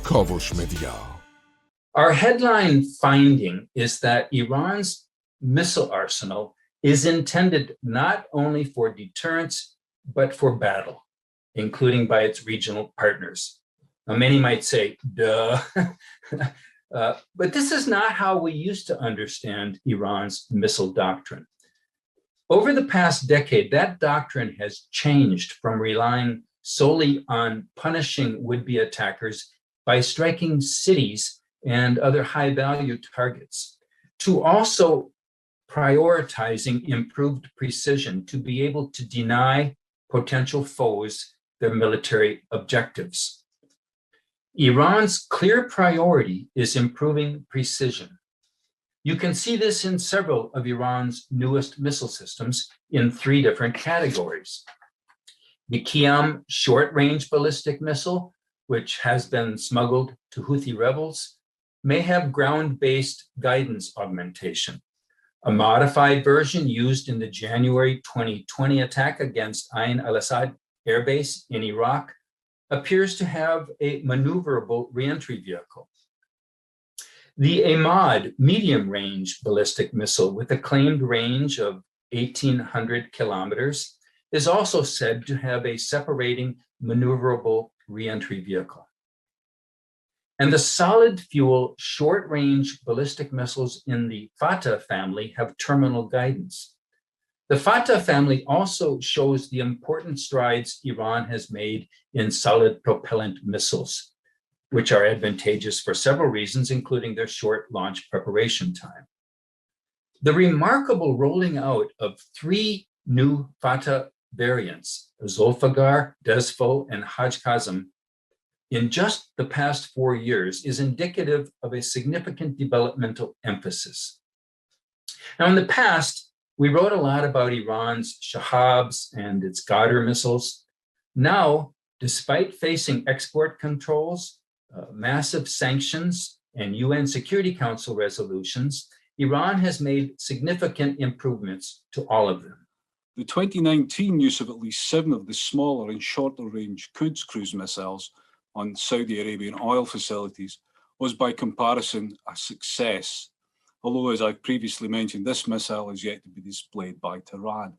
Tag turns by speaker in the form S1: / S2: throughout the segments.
S1: کاوش مدیا.
S2: Our headline finding is that Iran's missile arsenal is intended not only for deterrence, but for battle, including by its regional partners. Now, many might say, duh, but this is not how we used to understand Iran's missile doctrine. Over the past decade, that doctrine has changed from relying solely on punishing would-be attackers by striking cities and other high-value targets, to also prioritizing improved precision to be able to deny potential foes their military objectives. Iran's clear priority is improving precision. You can see this in several of Iran's newest missile systems in three different categories. The Qiyam short-range ballistic missile, which has been smuggled to Houthi rebels, may have ground-based guidance augmentation. A modified version used in the January 2020 attack against Ain al-Assad air base in Iraq appears to have a maneuverable reentry vehicle. The Ahmad medium-range ballistic missile with a claimed range of 1,800 kilometers is also said to have a separating maneuverable reentry vehicle. And the solid fuel short-range ballistic missiles in the Fatah family have terminal guidance. The Fatah family also shows the important strides Iran has made in solid propellant missiles, which are advantageous for several reasons, including their short launch preparation time. The remarkable rolling out of three new Fatah variants, Zulfagar, Desfo, and Haj Kazem, in just the past 4 years is indicative of a significant developmental emphasis. Now, in the past, we wrote a lot about Iran's Shahabs and its Ghadr missiles. Now, despite facing export controls, massive sanctions, and UN Security Council resolutions, Iran has made significant improvements to all of them.
S3: The 2019 use of at least 7 of the smaller and shorter range Quds cruise missiles on Saudi Arabian oil facilities was by comparison a success, although as I've previously mentioned, this missile is yet to be displayed by Tehran.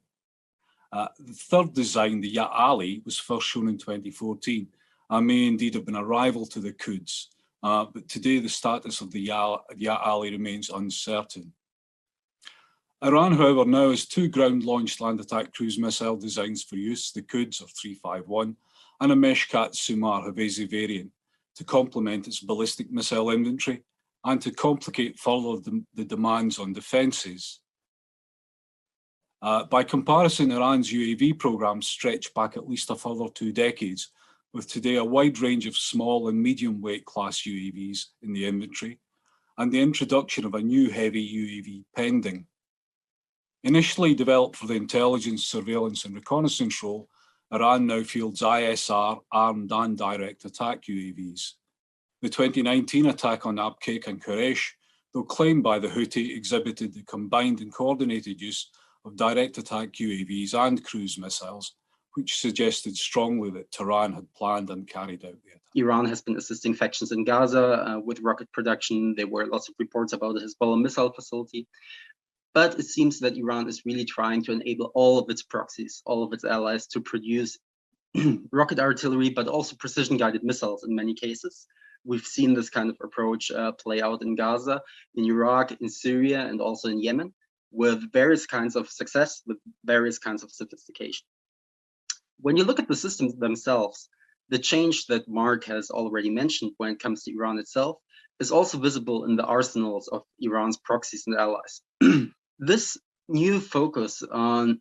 S3: The third design, the Ya Ali, was first shown in 2014 and may indeed have been a rival to the Quds, but today the status of the Ya Ali remains uncertain. Iran, however, now has 2 ground-launched land attack cruise missile designs for use, the Quds of 351 and a Meshkat Sumar Havezi variant, to complement its ballistic missile inventory and to complicate further the demands on defences. By comparison, Iran's UAV programs stretch back at least a further 2 decades, with today a wide range of small and medium weight class UAVs in the inventory, and the introduction of a new heavy UAV pending. Initially developed for the intelligence, surveillance and reconnaissance role, Iran now fields ISR, armed and direct attack UAVs. The 2019 attack on Abqaiq and Quraysh, though claimed by the Houthi, exhibited the combined and coordinated use of direct attack UAVs and cruise missiles, which suggested strongly that Tehran had planned and carried out the attack.
S4: Iran has been assisting factions in Gaza with rocket production. There were lots of reports about the Hezbollah missile facility. But it seems that Iran is really trying to enable all of its proxies, all of its allies, to produce rocket artillery, but also precision-guided missiles in many cases. We've seen this kind of approach play out in Gaza, in Iraq, in Syria, and also in Yemen, with various kinds of success, with various kinds of sophistication. When you look at the systems themselves, the change that Mark has already mentioned when it comes to Iran itself is also visible in the arsenals of Iran's proxies and allies. This new focus on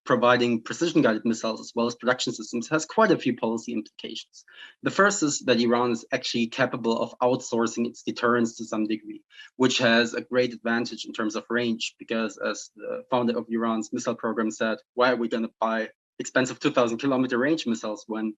S4: providing precision-guided missiles as well as production systems has quite a few policy implications. The first is that Iran is actually capable of outsourcing its deterrence to some degree, which has a great advantage in terms of range, because as the founder of Iran's missile program said, why are we going to buy expensive 2,000-kilometer range missiles when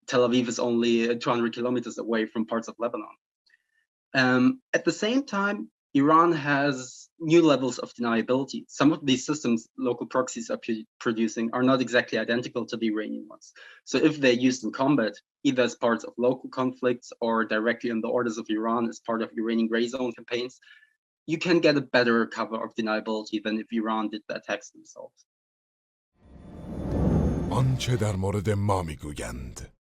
S4: Tel Aviv is only 200 kilometers away from parts of Lebanon? At the same time, Iran has new levels of deniability. Some of these systems local proxies are producing are not exactly identical to the Iranian ones. So if they're used in combat, either as parts of local conflicts or directly in the orders of Iran as part of Iranian gray zone campaigns, you can get a better cover of deniability than if Iran did the attacks themselves.
S1: آنچه در مورد ما میگویند